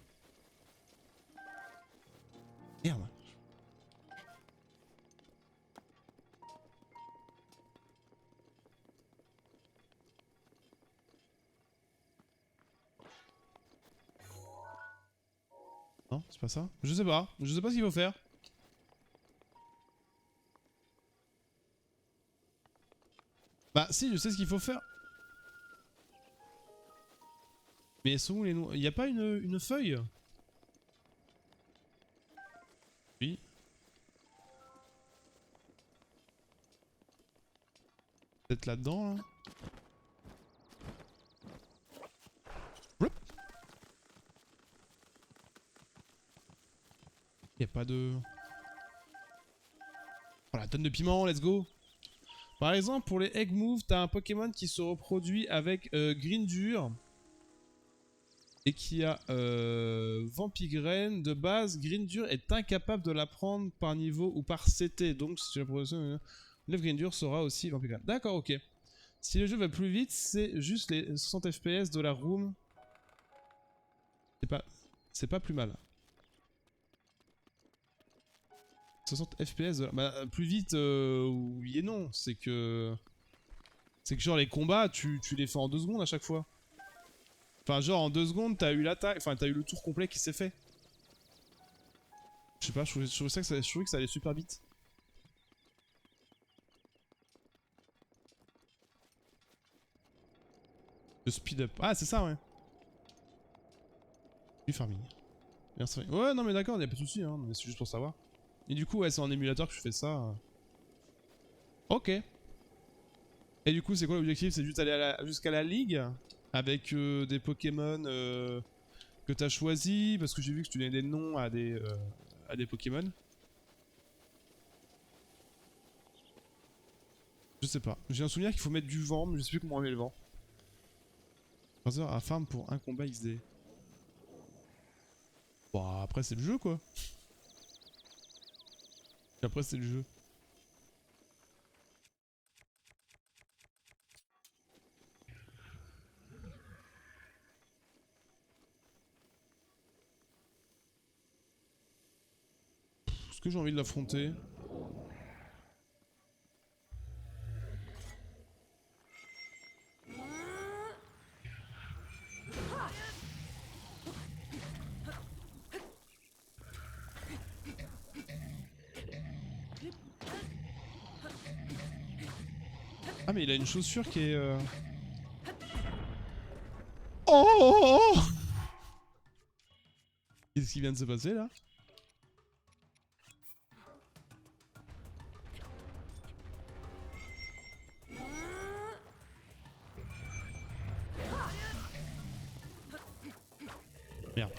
Merde. Non, c'est pas ça. Je sais pas ce qu'il faut faire. Bah si, je sais ce qu'il faut faire. Mais elles sont où les noix? Y'a pas une feuille? Oui. Peut-être là-dedans, là. Y'a pas de... Oh la tonne de piment, let's go. Par exemple, pour les Egg Move, t'as un Pokémon qui se reproduit avec Grindur. Et qui a Vampigraine. De base, Grindur est incapable de la prendre par niveau ou par CT. Donc, si tu la progression, le Grindur sera aussi Vampigraine. D'accord, ok. Si le jeu va plus vite, c'est juste les 60 FPS de la room. C'est pas plus mal. 60 FPS de la... Bah, plus vite, oui et non. C'est que genre les combats, tu les fais en 2 secondes à chaque fois. Enfin, genre en 2 secondes, t'as eu l'attaque, enfin, t'as eu le tour complet qui s'est fait. Je sais pas, je trouvais que ça allait super vite. Le speed up. Ah, c'est ça, ouais. Du farming. Merci. Ouais, non, mais d'accord, y'a pas de soucis, hein, mais c'est juste pour savoir. Et du coup, ouais, c'est en émulateur que je fais ça. Ok. Et du coup, c'est quoi l'objectif? C'est juste aller jusqu'à la ligue avec des Pokémon que t'as choisi, parce que j'ai vu que tu donnais des noms à des Pokémon. Je sais pas. J'ai un souvenir qu'il faut mettre du vent, mais je sais plus comment on met le vent. 3 heures à farm pour un combat XD. Bon, après c'est le jeu quoi. Après c'est le jeu. Est-ce que j'ai envie de l'affronter? Ah mais il a une chaussure qui est... Oh, oh, oh. Qu'est-ce qui vient de se passer là? Merde.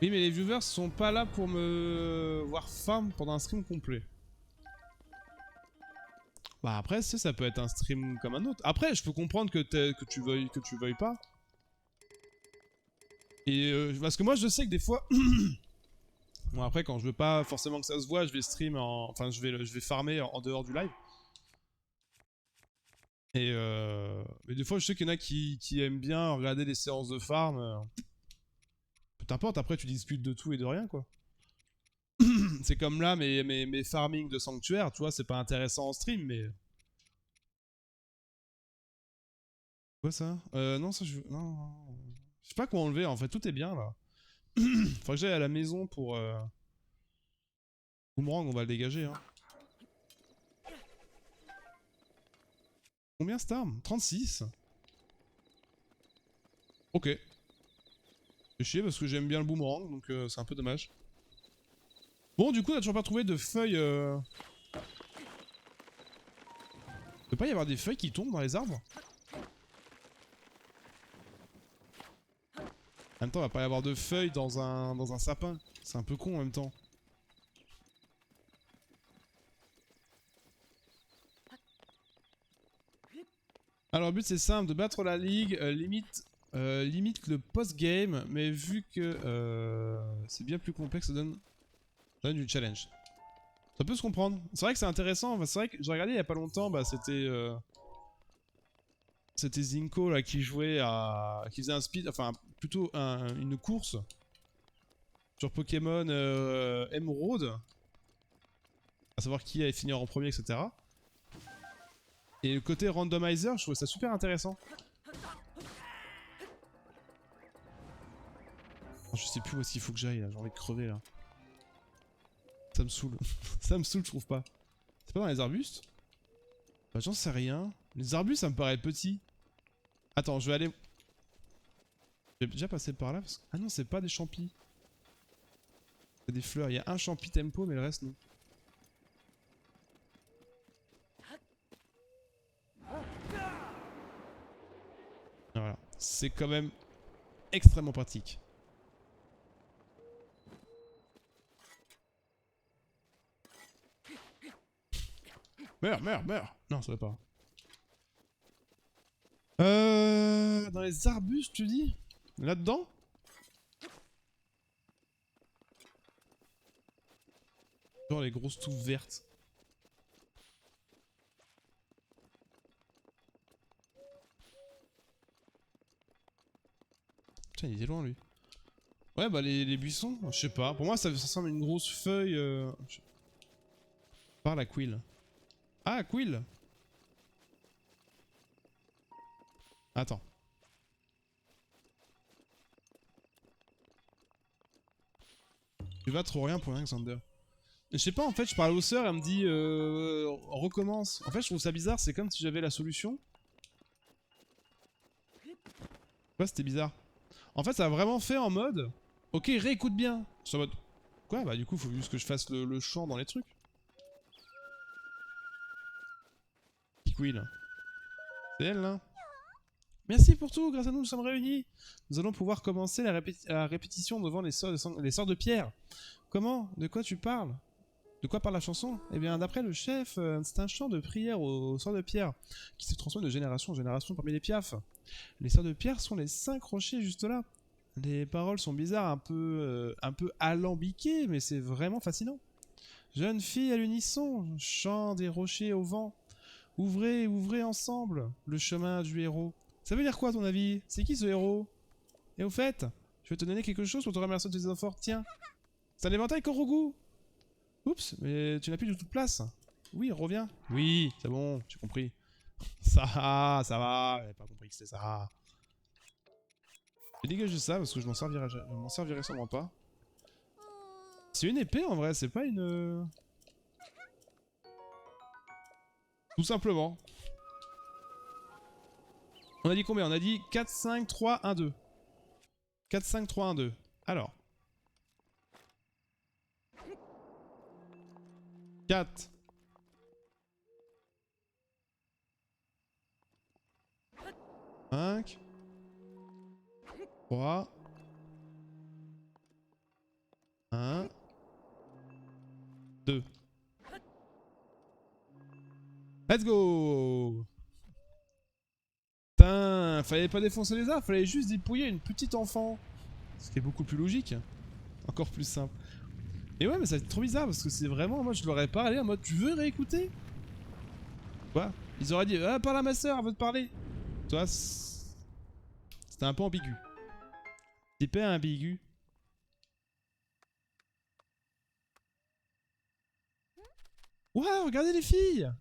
Oui mais les viewers sont pas là pour me voir farm pendant un stream complet. Bah après ça peut être un stream comme un autre. Après je peux comprendre que tu veuilles pas. Et parce que moi je sais que des fois... Bon après quand je veux pas forcément que ça se voit, je vais stream en... Enfin je vais farmer en dehors du live. Et mais des fois je sais qu'il y en a qui aiment bien regarder les séances de farm. Peu importe, après tu discutes de tout et de rien quoi. C'est comme là mes farming de sanctuaire, tu vois, c'est pas intéressant en stream mais... Quoi ça? Non ça je... Non. Je sais pas quoi enlever en fait, tout est bien là. Faudrait que j'aille à la maison pour... Boomerang on va le dégager hein. Combien cette arme? 36. Ok. C'est chier parce que j'aime bien le boomerang donc c'est un peu dommage. Bon du coup on a toujours pas trouvé de feuilles... Il peut pas y avoir des feuilles qui tombent dans les arbres? En même temps, il va pas y avoir de feuilles dans un sapin. C'est un peu con en même temps. Alors le but c'est simple, de battre la ligue, limite le post-game, mais vu que c'est bien plus complexe, ça donne du challenge. Ça peut se comprendre. C'est vrai que c'est intéressant, c'est vrai que j'ai regardé il y a pas longtemps, bah c'était Zinko là qui jouait à... qui faisait un speed, enfin plutôt une course sur Pokémon Emerald, à savoir qui allait finir en premier, etc. Et le côté randomizer, je trouvais ça super intéressant. Oh, je sais plus où est-ce qu'il faut que j'aille là, j'ai envie de crever là. Ça me saoule. Ça me saoule, je trouve pas. C'est pas dans les arbustes? Bah j'en sais rien. Les arbustes ça me paraît petit. Attends, je vais aller... J'ai déjà passé par là parce que... Ah non, c'est pas des champis. C'est des fleurs. Il y a un champi tempo, mais le reste non. Voilà. C'est quand même extrêmement pratique. Meurs, meurs, meurs. Non, ça va pas. Dans les arbustes, tu dis? Là-dedans? Genre les grosses touffes vertes. Tiens, il était loin lui. Ouais, bah les buissons, je sais pas. Pour moi, ça ressemble à une grosse feuille. Par la Quill. Ah, Quill! Attends. Tu vas trop rien pour rien, Xander. Je sais pas, en fait, je parle aux sœurs, elle me dit recommence. En fait, je trouve ça bizarre, c'est comme si j'avais la solution. Ouais, c'était bizarre. En fait, ça a vraiment fait en mode ok, réécoute bien. Je suis en mode quoi? Bah, du coup, faut juste que je fasse le chant dans les trucs. Quill. C'est elle, là. Merci pour tout, grâce à nous, nous sommes réunis. Nous allons pouvoir commencer la répétition devant les sœurs de pierre. Comment? De quoi tu parles? De quoi parle la chanson? Eh bien, d'après le chef, c'est un chant de prière aux sœurs de pierre, qui se transmet de génération en génération parmi les piafs. Les sœurs de pierre sont les 5 rochers juste là. Les paroles sont bizarres, un peu alambiquées, mais c'est vraiment fascinant. Jeune fille à l'unisson, chant des rochers au vent. Ouvrez, ouvrez ensemble le chemin du héros. Ça veut dire quoi à ton avis? C'est qui ce héros? Et au fait, je vais te donner quelque chose pour te remercier de tes efforts. Tiens, c'est un éventail Korogu. Oups, mais tu n'as plus du tout de place. Oui, reviens. Oui, c'est bon, j'ai compris. Ça va, j'avais pas compris que c'était ça. Je dégage ça parce que je m'en servirai sûrement pas. C'est une épée en vrai, c'est pas une... Tout simplement. On a dit combien? On a dit 4, 5, 3, 1, 2. 4, 5, 3, 1, 2. Alors. 4. 5. 3. 1. 2. Let's go! Putain, fallait pas défoncer les arbres, fallait juste dépouiller une petite enfant. C'était beaucoup plus logique. Encore plus simple. Et ouais, mais ça va être trop bizarre parce que c'est vraiment, moi je l'aurais parlé en mode tu veux réécouter? Quoi? Ils auraient dit ah, parle à ma soeur, elle veut te parler. Toi, c'était un peu ambigu. Hyper ambigu. Waouh, regardez les filles!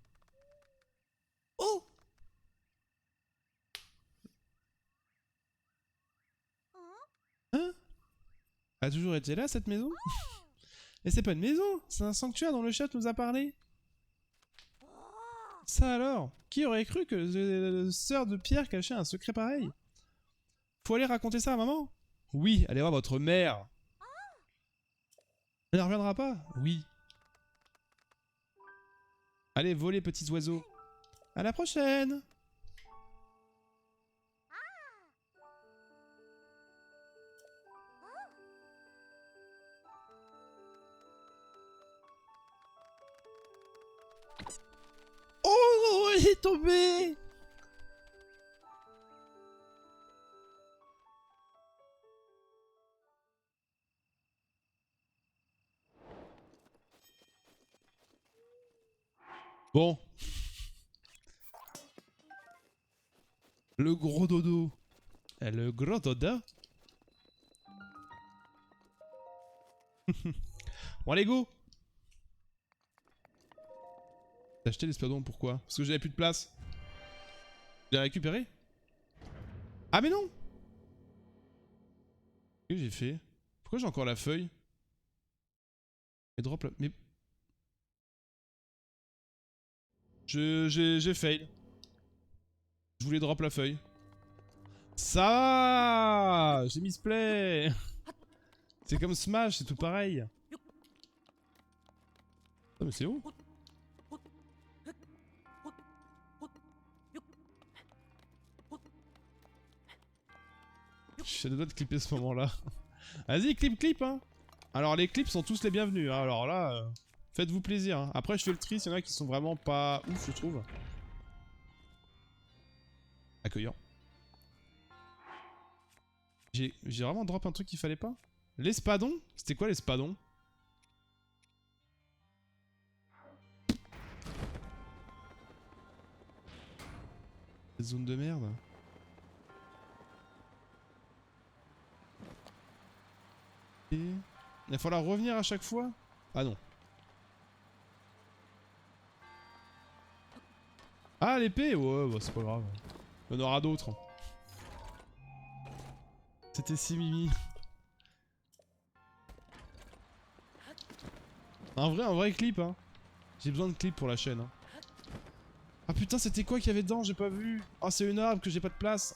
Oh! Hein? Elle a toujours été là, cette maison? Mais c'est pas une maison, c'est un sanctuaire dont le chat nous a parlé. Ça alors? Qui aurait cru que les sœurs de pierre cachaient un secret pareil? Faut aller raconter ça à maman? Oui, allez voir votre mère. Elle ne reviendra pas? Oui. Allez, volez, petits oiseaux. À la prochaine! Oh, il est tombé! Bon. Le gros dodo. Le gros dodo. Bon, allez, go! T'as acheté l'espadon, pourquoi? Parce que j'avais plus de place. Je l'ai récupéré? Ah mais non! Qu'est-ce que j'ai fait? Pourquoi j'ai encore la feuille? Et drop la... Mais... J'ai fail. Je voulais drop la feuille. Ça! J'ai misplay! C'est comme Smash, c'est tout pareil. Oh mais c'est où? J'ai le droit de clipper ce moment là. Vas-y clip hein. Alors les clips sont tous les bienvenus hein. Alors là faites-vous plaisir hein. Après je fais le tri s'il y en a qui sont vraiment pas ouf je trouve. Accueillant. J'ai vraiment drop un truc qu'il fallait pas. L'espadon? C'était quoi l'espadon? Cette zone de merde. Il va falloir revenir à chaque fois? Ah non. Ah l'épée? Ouais bah c'est pas grave. Il y en aura d'autres. C'était si mimi. Un vrai clip, hein. J'ai besoin de clips pour la chaîne. Hein. Ah putain, c'était quoi qu'il y avait dedans? J'ai pas vu. Oh, c'est une arme que j'ai pas de place.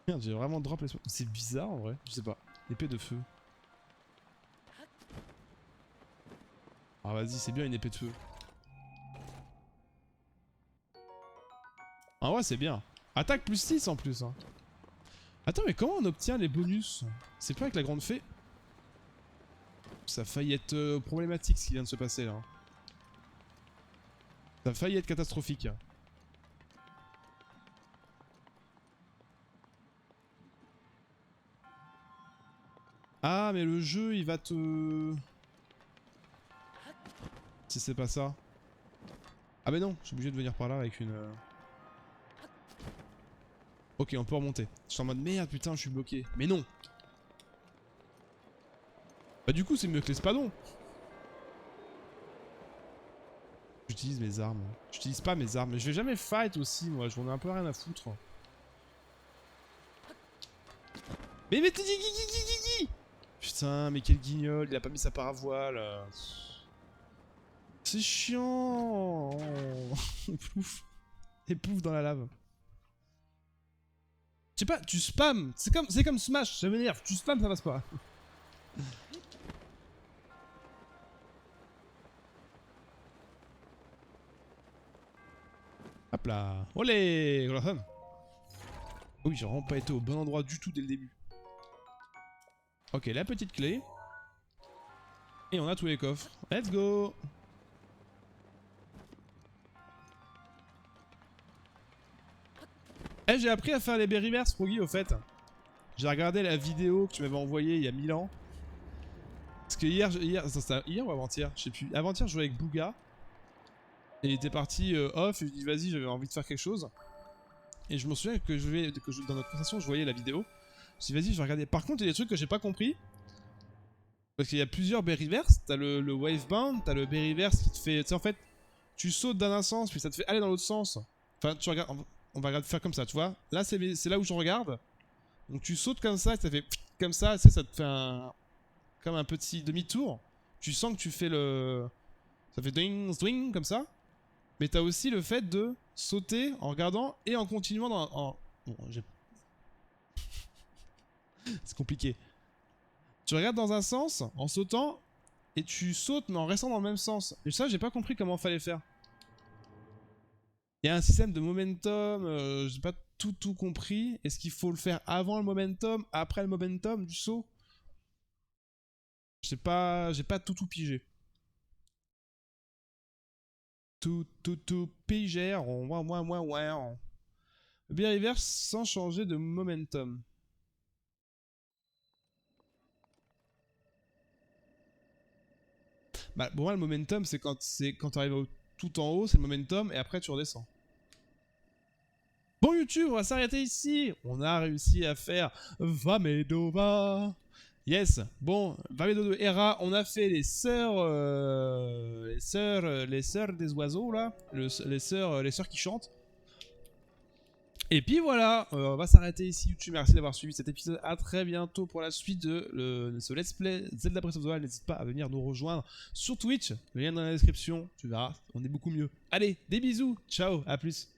Merde, j'ai vraiment drop les... C'est bizarre en vrai. Je sais pas. Épée de feu. Ah vas-y, c'est bien une épée de feu. Ah ouais, c'est bien. Attaque plus 6 en plus. Hein. Attends, mais comment on obtient les bonus? C'est pas avec la grande fée? Ça a failli être problématique ce qui vient de se passer là. Ça a failli être catastrophique. Ah, mais le jeu il va te... Si c'est pas ça. Ah mais non, je suis obligé de venir par là avec une... Ok, on peut remonter. Je suis en mode merde, putain, je suis bloqué. Mais non. Bah du coup, c'est mieux que l'espadon. J'utilise mes armes. J'utilise pas mes armes. Mais je vais jamais fight aussi, moi. J'en ai un peu rien à foutre. Mais t'es dit... Putain, mais quel guignol. Il a pas mis sa paravoile. C'est chiant. Pouf. Et pouf dans la lave. Je sais pas, tu spams. C'est comme Smash, ça m'énerve. Tu spams, ça passe pas. Hop là. Olé. Oui, j'ai vraiment pas été au bon endroit du tout dès le début. Ok, la petite clé. Et on a tous les coffres. Let's go. Eh, j'ai appris à faire les berryverse, Froggy, au fait. J'ai regardé la vidéo que tu m'avais envoyée il y a 1000 ans. Parce que hier ou avant-hier, je sais plus. Avant-hier, je jouais avec Bouga. Et il était parti off, et je lui ai dit vas-y, j'avais envie de faire quelque chose. Et je me souviens que dans notre conversation, je voyais la vidéo. Je me suis dit vas-y, je vais regarder. Par contre, il y a des trucs que j'ai pas compris. Parce qu'il y a plusieurs berryverse. T'as le wavebound, t'as le berryverse qui te fait... Tu sais, en fait, tu sautes dans un sens, puis ça te fait aller dans l'autre sens. Enfin, tu regardes... On va faire comme ça, tu vois. Là, c'est là où je regarde. Donc tu sautes comme ça, et ça fait comme ça, tu sais, ça te fait comme un petit demi-tour. Tu sens que tu fais le... Ça fait ding, swing, comme ça. Mais t'as aussi le fait de sauter en regardant et en continuant dans... Bon, c'est compliqué. Tu regardes dans un sens, en sautant, et tu sautes, mais en restant dans le même sens. Et ça, j'ai pas compris comment fallait faire. Il y a un système de momentum, j'ai pas tout compris. Est-ce qu'il faut le faire avant le momentum, après le momentum du saut? J'ai pas tout pigé. Tout pigé, ouais. Bien reverse sans changer de momentum. Bah pour moi le momentum c'est quand tu arrives tout en haut, c'est le momentum et après tu redescends. Bon YouTube, on va s'arrêter ici. On a réussi à faire Vamedova. Yes. Bon, Vamedova Hera, on a fait les sœurs des oiseaux là, les sœurs qui chantent. Et puis voilà, on va s'arrêter ici YouTube. Merci d'avoir suivi cet épisode. À très bientôt pour la suite de ce let's play Zelda Breath of the Wild. N'hésite pas à venir nous rejoindre sur Twitch. Le lien dans la description. Tu verras, on est beaucoup mieux. Allez, des bisous. Ciao, à plus.